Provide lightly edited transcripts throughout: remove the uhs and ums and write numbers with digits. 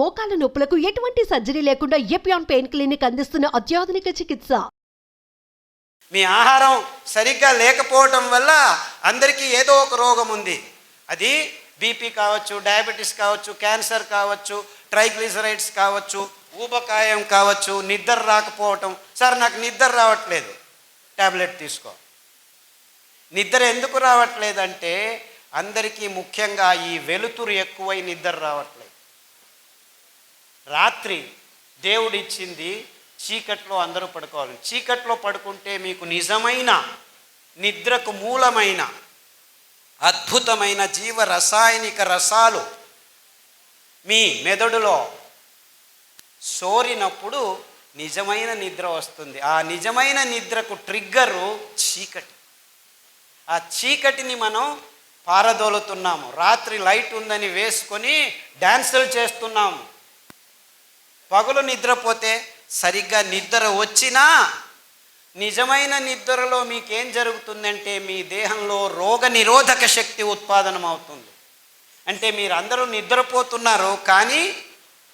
మోకాల నొప్పులకు ఎటువంటి సర్జరీ లేకుండా ఎపియాన్ పెయిన్ క్లినిక్ అందిస్తున్న అత్యాధునిక చికిత్స. మీ ఆహారం సరిగ్గా లేకపోవటం వల్ల అందరికీ ఏదో ఒక రోగం ఉంది. అది బీపీ కావచ్చు, డయాబెటీస్ కావచ్చు, క్యాన్సర్ కావచ్చు, ట్రైగ్లిజరైడ్స్ కావచ్చు, ఊబకాయం కావచ్చు, నిద్ర రాకపోవటం. సార్ నాకు నిద్ర రావట్లేదు, ట్యాబ్లెట్ తీసుకో. నిద్ర ఎందుకు రావట్లేదంటే అందరికీ ముఖ్యంగా ఈ వెలుతురు ఎక్కువై నిద్ర రావట్లేదు. రాత్రి దేవుడిచ్చింది చీకట్లో అందరూ పడుకోవాలి. చీకట్లో పడుకుంటే మీకు నిజమైన నిద్రకు మూలమైన అద్భుతమైన జీవ రసాయనిక రసాలు మీ మెదడులో సోరినప్పుడు నిజమైన నిద్ర వస్తుంది. ఆ నిజమైన నిద్రకు ట్రిగ్గరు చీకటి. ఆ చీకటిని మనం పారదోలుతున్నాము. రాత్రి లైట్ ఉందని వేసుకొని డ్యాన్సులు చేస్తున్నాము. పగలు నిద్రపోతే సరిగ్గా నిద్ర వచ్చినా నిజమైన నిద్రలో మీకేం జరుగుతుందంటే మీ దేహంలో రోగ నిరోధక శక్తి ఉత్పాదనం అవుతుంది. అంటే మీరు అందరూ నిద్రపోతున్నారు కానీ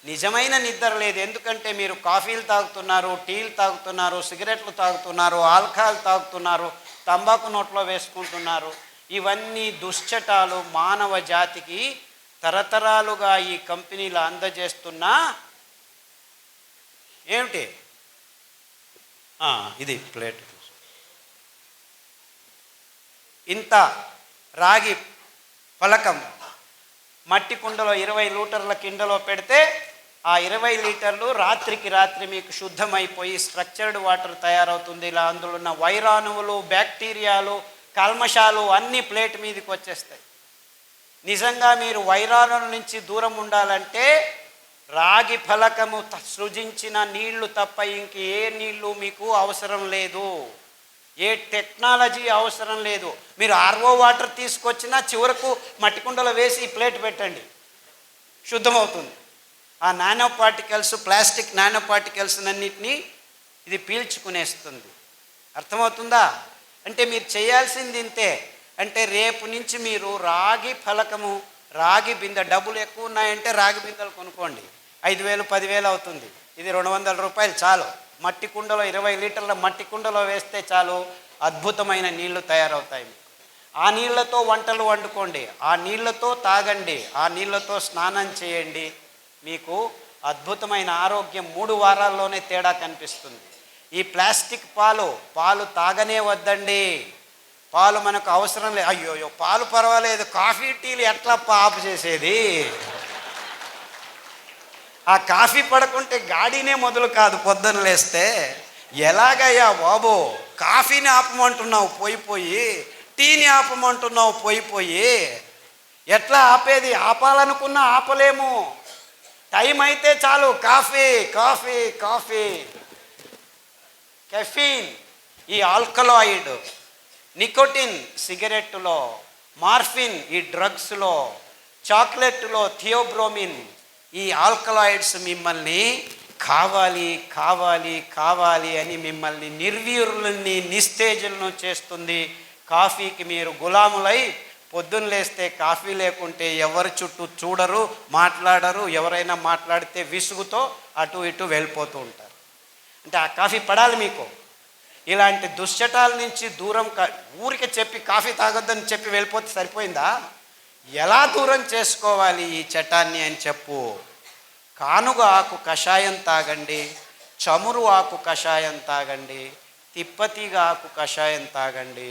నిజమైన నిద్ర లేదు. ఎందుకంటే మీరు కాఫీలు తాగుతున్నారు, టీలు తాగుతున్నారు, సిగరెట్లు తాగుతున్నారు, ఆల్కహాల్ తాగుతున్నారు, తంబాకు నోట్లో వేసుకుంటున్నారు. ఇవన్నీ దుశ్చటాలు మానవ జాతికి తరతరాలుగా ఈ కంపెనీలు అందజేస్తున్న ఏమిటి ఇది ప్లేట్. ఇంత రాగి ఫలకం మట్టి కుండలో 20 లీటర్ల కిండలో పెడితే ఆ 20 లీటర్లు రాత్రికి రాత్రి మీకు శుద్ధమైపోయి స్ట్రక్చర్డ్ వాటర్ తయారవుతుంది. ఇలా అందులో ఉన్న వైరాణువులు, బ్యాక్టీరియాలు, కల్మషాలు అన్నీ ప్లేట్ మీదకి వచ్చేస్తాయి. నిజంగా మీరు వైరాణుల నుంచి దూరం ఉండాలంటే రాగి ఫలకము సృజించిన నీళ్లు తప్ప ఇంక ఏ నీళ్లు మీకు అవసరం లేదు, ఏ టెక్నాలజీ అవసరం లేదు. మీరు ఆర్ఓ వాటర్ తీసుకొచ్చినా చివరకు మట్టి కుండలో వేసి ఈ ప్లేట్ పెట్టండి, శుద్ధమవుతుంది. ఆ nano particles, plastic nano particles అన్నిటినీ ఇది పీల్చుకునేస్తుంది. అర్థమవుతుందా? అంటే మీరు చేయాల్సింది ఇంతే. అంటే రేపు నుంచి మీరు రాగి ఫలకము, రాగి బిందె, డబ్బులు ఎక్కువ ఉన్నాయంటే రాగి బిందెలు కొనుక్కోండి. 5,000 10,000 అవుతుంది. ఇది 200 రూపాయలు చాలు. మట్టి కుండలో 20 లీటర్ల మట్టి కుండలో వేస్తే చాలు, అద్భుతమైన నీళ్లు తయారవుతాయి. ఆ నీళ్లతో వంటలు వండుకోండి, ఆ నీళ్లతో తాగండి, ఆ నీళ్లతో స్నానం చేయండి. మీకు అద్భుతమైన ఆరోగ్యం 3 వారాల్లోనే తేడా కనిపిస్తుంది. ఈ ప్లాస్టిక్ పాలు తాగనే వద్దండి. పాలు మనకు అవసరం లేదు. అయ్యోయ్యో పాలు పర్వాలేదు, కాఫీ టీలు ఎట్లా ఆపు చేసేది? ఆ కాఫీ పడకుంటే గాడినే మొదలు కాదు పొద్దున లేస్తే. ఎలాగయ్యా బాబు, కాఫీని ఆపమంటున్నావు పోయిపోయి, టీని ఆపమంటున్నావు పోయిపోయి, ఎట్లా ఆపేది? ఆపాలనుకున్నా ఆపలేము. టైం అయితే చాలు కాఫీ కాఫీ కాఫీ. కెఫీన్, ఈ ఆల్కలాయిడ్, నికోటిన్ సిగరెట్టులో, మార్ఫిన్ ఈ డ్రగ్స్లో, చాక్లెట్లో థియోబ్రోమిన్, ఈ ఆల్కలాయిడ్స్ మిమ్మల్ని కావాలి కావాలి కావాలి అని మిమ్మల్ని నిర్వీర్యులని, నిస్తేజులను చేస్తుంది. కాఫీకి మీరు గులాములై పొద్దున్న లేస్తే కాఫీ లేకుంటే ఎవరి చుట్టూ చూడరు, మాట్లాడరు. ఎవరైనా మాట్లాడితే విసుగుతో అటు ఇటు వెళ్ళిపోతూ ఉంటారు. అంటే ఆ కాఫీ పడాలి మీకు. ఇలాంటి దుశ్చటాల నుంచి దూరం ఊరికి చెప్పి కాఫీ తాగొద్దని చెప్పి వెళ్ళిపోతే సరిపోయిందా? ఎలా దూరం చేసుకోవాలి ఈ చటాన్ని అని చెప్పు. కానుగ ఆకు కషాయం తాగండి, చమురు ఆకు కషాయం తాగండి, తిప్పతీగ ఆకు కషాయం తాగండి.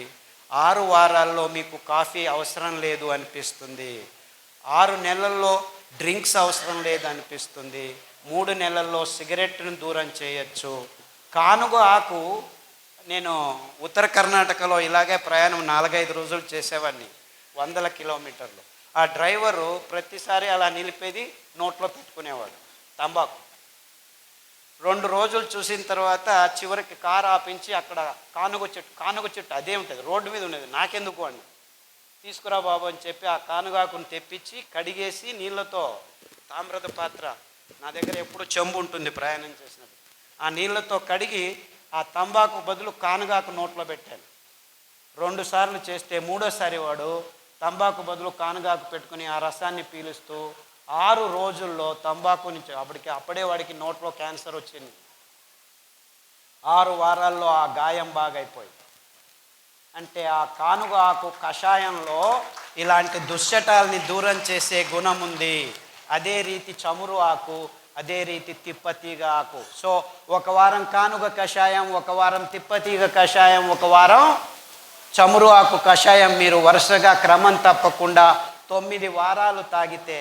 6 వారాల్లో మీకు కాఫీ అవసరం లేదు అనిపిస్తుంది. 6 నెలల్లో డ్రింక్స్ అవసరం లేదు అనిపిస్తుంది. 3 నెలల్లో సిగరెట్ను దూరం చేయొచ్చు. కానుగ ఆకు, నేను ఉత్తర కర్ణాటకలో ఇలాగే ప్రయాణం 4-5 రోజులు చేసేవాడిని, 100 కిలోమీటర్లు. ఆ డ్రైవరు ప్రతిసారి అలా నిలిపేది, నోట్లో పెట్టుకునేవాడు తంబాకు. 2 రోజులు చూసిన తర్వాత చివరికి కారు ఆపించి అక్కడ కానుగ చెట్టు అదే ఉంటుంది, రోడ్డు మీద ఉండేది. నాకెందుకు అని, తీసుకురా బాబు అని చెప్పి ఆ కానుగాకును తెప్పించి కడిగేసి నీళ్ళతో, తామ్రద పాత్ర నా దగ్గర ఎప్పుడు చెంబు ఉంటుంది ప్రయాణం చేసినప్పుడు, ఆ నీళ్ళతో కడిగి ఆ తంబాకు బదులు కానుగాకు నోట్లో పెట్టాను. 2 సార్లు చేస్తే 3వ సారి వాడు తంబాకు బదులు కానుగాకు పెట్టుకుని ఆ రసాన్ని పీలుస్తూ 6 రోజుల్లో తంబాకు నుంచి అప్పుడే వాడికి నోట్లో క్యాన్సర్ వచ్చింది. 6 వారాల్లో ఆ గాయం బాగైపోయింది. అంటే ఆ కానుగ ఆకు కషాయంలో ఇలాంటి దుశ్చటాల్ని దూరం చేసే గుణం ఉంది. అదే రీతి చమురు ఆకు, అదే రీతి తిప్పతీగ ఆకు. సో 1 వారం కానుగ కషాయం, 1 వారం తిప్పతీగ కషాయం, 1 వారం చమురు ఆకు కషాయం మీరు వరుసగా క్రమం తప్పకుండా 9 వారాలు తాగితే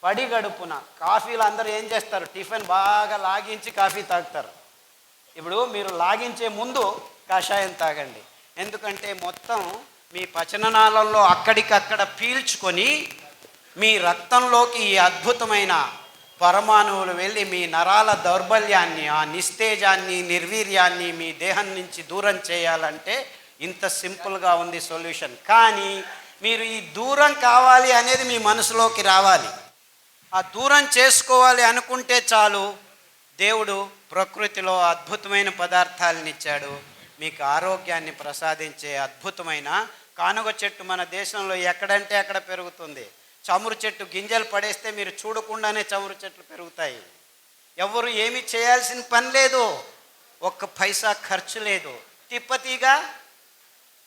పడిగడుపున కాఫీలు అందరూ ఏం చేస్తారు, టిఫిన్ బాగా లాగించి కాఫీ తాగుతారు. ఇప్పుడు మీరు లాగించే ముందు కషాయం తాగండి. ఎందుకంటే మొత్తం మీ పచననాళంలో అక్కడికక్కడ పీల్చుకొని మీ రక్తంలోకి ఈ అద్భుతమైన పరమాణువులు వెళ్ళి మీ నరాల దౌర్బల్యాన్ని, ఆ నిస్తేజాన్ని, నిర్వీర్యాన్ని మీ దేహం నుంచి దూరం చేయాలంటే ఇంత సింపుల్గా ఉంది సొల్యూషన్. కానీ మీరు ఈ దూరం కావాలి అనేది మీ మనసులోకి రావాలి. ఆ దూరం చేసుకోవాలి అనుకుంటే చాలు, దేవుడు ప్రకృతిలో అద్భుతమైన పదార్థాలను ఇచ్చాడు. మీకు ఆరోగ్యాన్ని ప్రసాదించే అద్భుతమైన కానుగ చెట్టు మన దేశంలో ఎక్కడంటే అక్కడ పెరుగుతుంది. చమురు చెట్టు గింజలు పడేస్తే మీరు చూడకుండానే చమురు చెట్లు పెరుగుతాయి. ఎవరు ఏమీ చేయాల్సిన పని లేదు, 1 పైసా ఖర్చు లేదు. తిప్పతీగ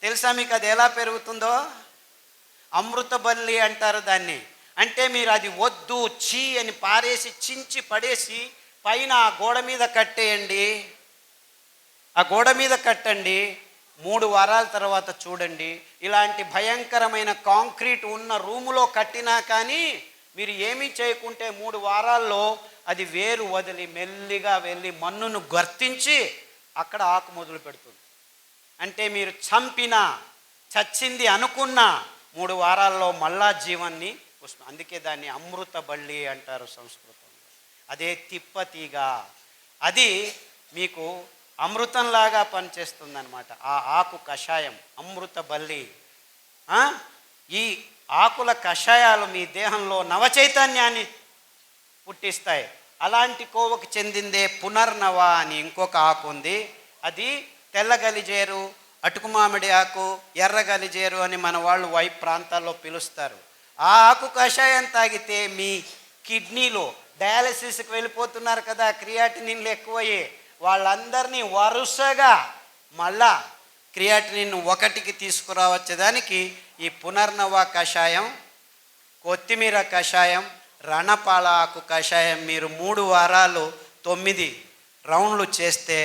తెలుసా మీకు అది ఎలా పెరుగుతుందో? అమృత బల్లి అంటారు దాన్ని. అంటే మీరు అది వద్దు చీ అని పారేసి చించి పడేసి పైన ఆ గోడ మీద కట్టేయండి. ఆ గోడ మీద కట్టండి. 3 వారాల తర్వాత చూడండి, ఇలాంటి భయంకరమైన కాంక్రీట్ ఉన్న రూములో కట్టినా కానీ మీరు ఏమీ చేయకుంటే 3 వారాల్లో అది వేరు వదిలి మెల్లిగా వెళ్ళి మన్నును గర్తించి అక్కడ ఆకు మొదలు పెడుతుంది. అంటే మీరు చంపినా చచ్చింది అనుకున్నా 3 వారాల్లో మళ్ళా జీవాన్ని వస్తుంది. అందుకే దాన్ని అమృత బల్లి అంటారు సంస్కృతంలో. అదే తిప్పతీగ, అది మీకు అమృతంలాగా పనిచేస్తుంది అన్నమాట. ఆ ఆకు కషాయం అమృత బల్లి. ఈ ఆకుల కషాయాలు మీ దేహంలో నవచైతన్యాన్ని పుట్టిస్తాయి. అలాంటి కోవకు చెందిందే పునర్నవ అని ఇంకొక ఆకు ఉంది. అది తెల్ల గలిజేరు, అటుకు మామిడి ఆకు, ఎర్ర గలిజేరు అని మన వాళ్ళు వైపు ప్రాంతాల్లో పిలుస్తారు. ఆ ఆకు కషాయం తాగితే మీ కిడ్నీలో డయాలసిస్కి వెళ్ళిపోతున్నారు కదా, క్రియాటినిన్లు ఎక్కువయ్యే వాళ్ళందరినీ వరుసగా మళ్ళా క్రియాటినిన్ 1కి తీసుకురావచ్చేదానికి ఈ పునర్నవ కషాయం, కొత్తిమీర కషాయం, రణపాల ఆకు కషాయం మీరు 3 వారాలు 9 రౌండ్లు చేస్తే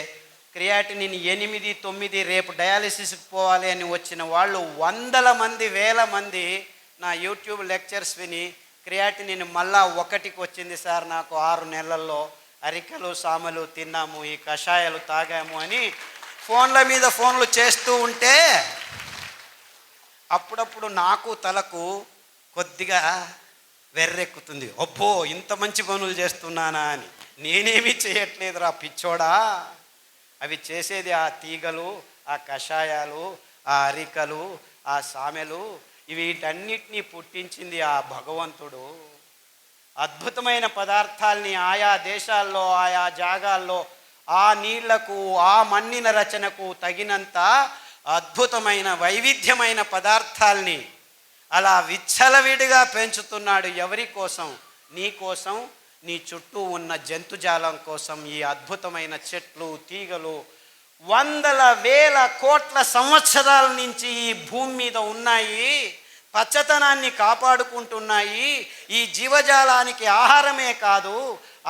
క్రియాటినిన్ 8, 9, రేపు డయాలసిస్కి పోవాలి అని వచ్చిన వాళ్ళు 100 మంది 1000 మంది నా యూట్యూబ్ లెక్చర్స్ విని క్రియాటినిన్ మళ్ళా 1కి వచ్చింది సార్ నాకు 6 నెలల్లో, అరికలు సామలు తిన్నాము, ఈ కషాయాలు తాగాము అని ఫోన్ల మీద ఫోన్లు చేస్తూ ఉంటే అప్పుడప్పుడు నాకు తలకు కొద్దిగా వెర్రెక్కుతుంది. అబ్బో ఇంత మంచి పనులు చేస్తున్నానా అని. నేనేమీ చేయట్లేదురా పిచ్చోడా, అవి చేసేది ఆ తీగలు, ఆ కషాయాలు, ఆ అరికలు, ఆ సామెలు, వీటన్నిటినీ పుట్టించింది ఆ భగవంతుడు. అద్భుతమైన పదార్థాల్ని ఆయా దేశాల్లో ఆయా జాగాల్లో ఆ నీళ్లకు ఆ మన్నిన రచనకు తగినంత అద్భుతమైన వైవిధ్యమైన పదార్థాల్ని అలా విచ్చలవిడిగా పెంచుతున్నాడు. ఎవరి కోసం? నీ కోసం, నీ చుట్టూ ఉన్న జంతుజాలం కోసం. ఈ అద్భుతమైన చెట్లు తీగలు 100,000 కోట్ల సంవత్సరాల నుంచి ఈ భూమి మీద ఉన్నాయి, పచ్చతనాన్ని కాపాడుకుంటున్నాయి. ఈ జీవజాలానికి ఆహారమే కాదు,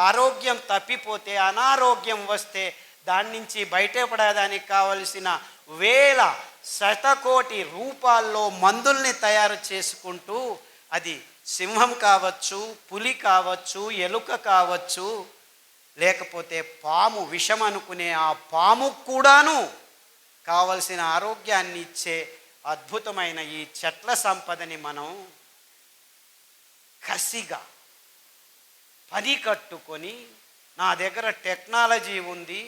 ఆరోగ్యం తప్పిపోతే, అనారోగ్యం వస్తే దాని నుంచి బయటపడడానికి కావలసిన 1000 శతకోటి రూపాల్లో మందుల్ని తయారు చేసుకుంటూ, అది సింహం కావచ్చు, పులి కావచ్చు, ఎలుక కావచ్చు, లేకపోతే పాము, విషం అనుకునే ఆ పాము కూడాను కావలసిన ఆరోగ్యాన్ని ఇచ్చే అద్భుతమైన ఈ చెట్ల సంపదని మనం కసిగా పని కట్టుకొని, నా దగ్గర టెక్నాలజీ ఉంది,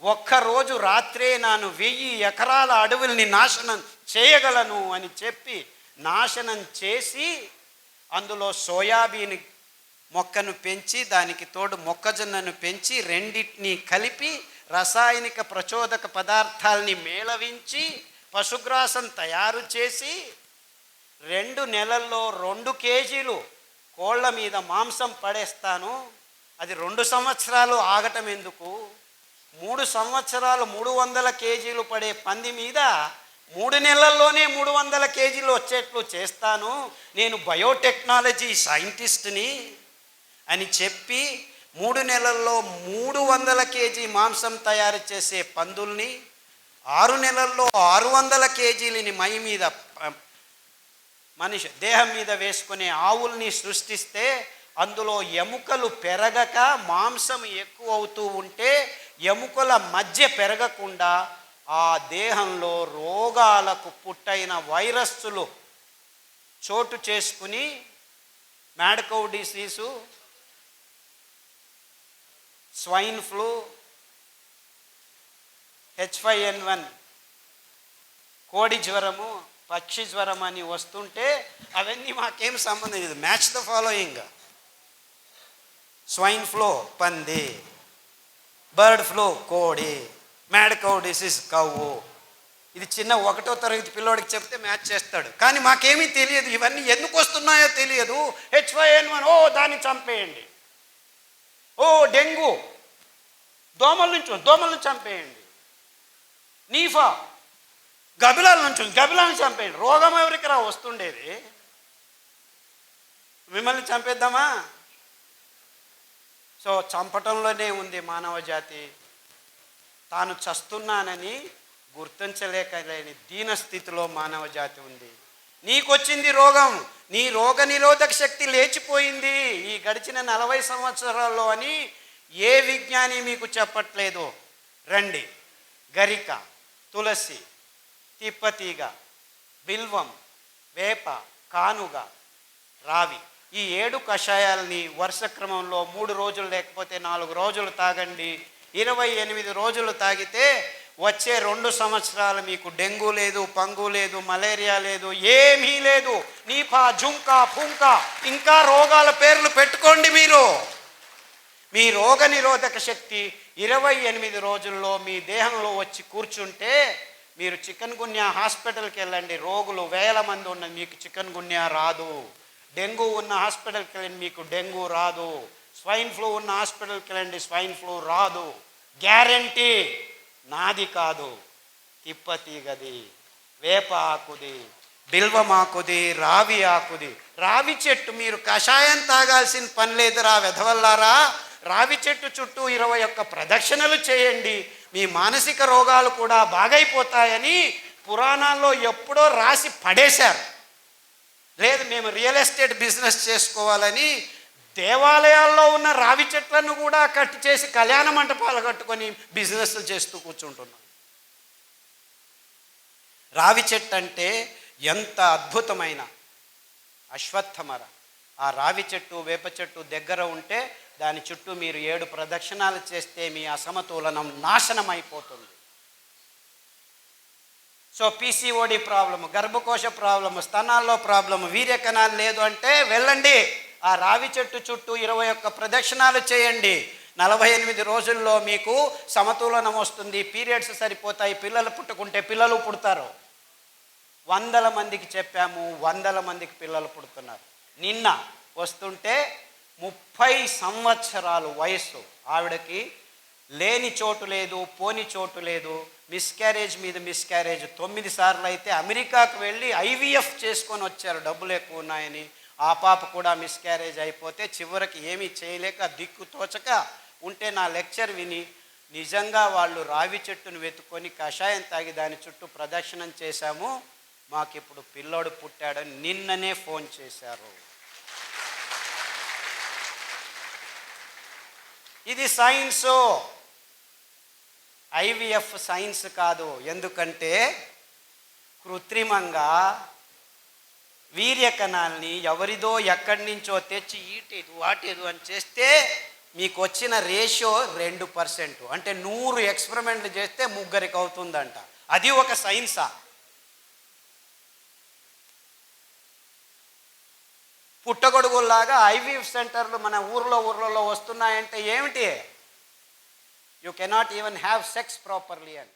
ఒక్కరోజు రాత్రే నేను 1000 ఎకరాల అడవుల్ని నాశనం చేయగలను అని చెప్పి నాశనం చేసి అందులో సోయాబీన్ మొక్కను పెంచి దానికి తోడు మొక్కజొన్నను పెంచి రెండింటినీ కలిపి రసాయనిక ప్రచోదక పదార్థాలని మేళవించి పశుగ్రాసం తయారు చేసి 2 నెలల్లో 2 కేజీలు కోళ్ళ మీద మాంసం పడేస్తాను. అది 2 సంవత్సరాలు ఆగటం ఎందుకు? 3 సంవత్సరాలు 300 కేజీలు పడే పంది మీద 3 నెలల్లోనే 300 కేజీలు వచ్చేట్లు చేస్తాను. నేను బయోటెక్నాలజీ సైంటిస్ట్ని అని చెప్పి 3 నెలల్లో 300 కేజీ మాంసం తయారు చేసే పందుల్ని, 6 నెలల్లో 600 కేజీలని మీద మనిషి దేహం మీద వేసుకునే ఆవుల్ని సృష్టిస్తే అందులో ఎముకలు పెరగక మాంసం ఎక్కువ అవుతూ ఉంటే ఎముకల మధ్య పెరగకుండా ఆ దేహంలో రోగాలకు పుట్టైన వైరస్సులు చోటు చేసుకుని mad cow disease, swine flu, H5N1, కోడి జ్వరము, పక్షి జ్వరం అని వస్తుంటే అవన్నీ మాకేం సంబంధం లేదు. Match the following: swine flu పంది, బర్డ్ ఫ్లూ కోడి, మ్యాడ్ కౌ డిసీజ్ కవ్వు. ఇది చిన్న 1వ తరగతి పిల్లోడికి చెప్తే మ్యాచ్ చేస్తాడు. కానీ మాకేమీ తెలియదు, ఇవన్నీ ఎందుకు వస్తున్నాయో తెలియదు. H5N1, ఓ దాన్ని చంపేయండి. ఓ డెంగ్యూ, దోమలను చంపేయండి. నీఫా, గబిలాలను చంపేయండి. రోగం ఎవరికి రా వస్తుండేది? మిమ్మల్ని చంపేద్దామా? సో చంపటంలోనే ఉంది మానవ జాతి. తాను చస్తున్నానని గుర్తించలేకలేని దీనస్థితిలో మానవ జాతి ఉంది. నీకొచ్చింది రోగం, నీ రోగ నిరోధక శక్తి లేచిపోయింది ఈ గడిచిన 40 సంవత్సరాల్లో అని ఏ విజ్ఞాని మీకు చెప్పట్లేదు. రండి, గరిక, తులసి, తిప్పతీగ, బిల్వం, వేప, కానుగ, రావి, ఈ 7 కషాయాలని వరుస క్రమంలో 3 రోజులు లేకపోతే 4 రోజులు తాగండి. 28 రోజులు తాగితే వచ్చే 2 సంవత్సరాలు మీకు డెంగ్యూ లేదు, పంగు లేదు, మలేరియా లేదు, ఏమీ లేదు. నీపా, జుంకా, పుంకా, ఇంకా రోగాల పేర్లు పెట్టుకోండి. మీ రోగ నిరోధక శక్తి 28 రోజుల్లో మీ దేహంలో వచ్చి కూర్చుంటే మీరు చికెన్ గున్యా హాస్పిటల్కి వెళ్ళండి, రోగులు వేల మంది ఉన్నది, మీకు చికెన్ గున్యా రాదు. డెంగ్యూ ఉన్న హాస్పిటల్కి వెళ్ళండి, మీకు డెంగ్యూ రాదు. స్వైన్ ఫ్లూ ఉన్న హాస్పిటల్కి వెళ్ళండి, స్వైన్ ఫ్లూ రాదు. గ్యారంటీ. నాది కాదు, తిప్పతీగది, వేప ఆకుది, బిల్వమాకుది, రావి ఆకుది. రావి చెట్టు మీరు కషాయం తాగాల్సిన పని లేదురా వెధవల్లారా. రావి చెట్టు చుట్టూ 21 ప్రదక్షిణలు చేయండి, మీ మానసిక రోగాలు కూడా బాగైపోతాయని పురాణాల్లో ఎప్పుడో రాసి పడేశారు. లేదు మేము రియల్ ఎస్టేట్ బిజినెస్ చేసుకోవాలని దేవాలయాల్లో ఉన్న రావి చెట్లను కూడా కట్టి చేసి కళ్యాణ మంటపాలు కట్టుకొని బిజినెస్లు చేస్తూ కూర్చుంటున్నాం. రావి చెట్టు అంటే ఎంత అద్భుతమైన అశ్వత్థమర. ఆ రావి చెట్టు, వేప చెట్టు దగ్గర ఉంటే దాని చుట్టూ మీరు 7 ప్రదక్షిణాలు చేస్తే మీ అసమతులనం నాశనం అయిపోతుంది. సో PCOD ప్రాబ్లము, గర్భకోశ ప్రాబ్లము, స్తనాల్లో ప్రాబ్లము, వీర్యకణాలు లేదు అంటే వెళ్ళండి, ఆ రావి చెట్టు చుట్టూ 21 ప్రదక్షిణాలు చేయండి. 48 రోజుల్లో మీకు సమతులనం వస్తుంది, పీరియడ్స్ సరిపోతాయి, పిల్లలు పుట్టుకుంటే పిల్లలు పుడతారు. 100 మందికి చెప్పాము, 100 మందికి పిల్లలు పుడుతున్నారు. నిన్న వస్తుంటే 30 సంవత్సరాలు వయస్సు ఆవిడకి లేని చోటు లేదు, పోని చోటు లేదు, మిస్క్యారేజ్ మీద మిస్క్యారేజ్ 9 సార్లు అయితే అమెరికాకు వెళ్ళి IVF చేసుకొని వచ్చారు, డబ్బులు ఎక్కువ ఉన్నాయని. ఆ పాప కూడా మిస్క్యారేజ్ అయిపోతే చివరికి ఏమీ చేయలేక దిక్కు తోచక ఉంటే నా లెక్చర్ విని నిజంగా వాళ్ళు రావి చెట్టును వెతుక్కొని కషాయం తాగి దాని చుట్టూ ప్రదక్షిణం చేశాము, మాకు ఇప్పుడు పిల్లోడు పుట్టాడని నిన్ననే ఫోన్ చేశారు. ఇది సైన్సు, IVF సైన్స్ కాదు. ఎందుకంటే కృత్రిమంగా వీర్యకణాల్ని ఎవరిదో ఎక్కడి నుంచో తెచ్చి ఈటేదు వాటేదు అని చేస్తే మీకు వచ్చిన రేషియో 2%. అంటే 100 ఎక్స్పెరిమెంట్లు చేస్తే 3కి అవుతుందంట. అది ఒక సైన్సా? పుట్టగొడుగుల్లాగా IVF సెంటర్లు మన ఊర్లలో వస్తున్నాయంటే ఏమిటి? You cannot even have sex properly అని.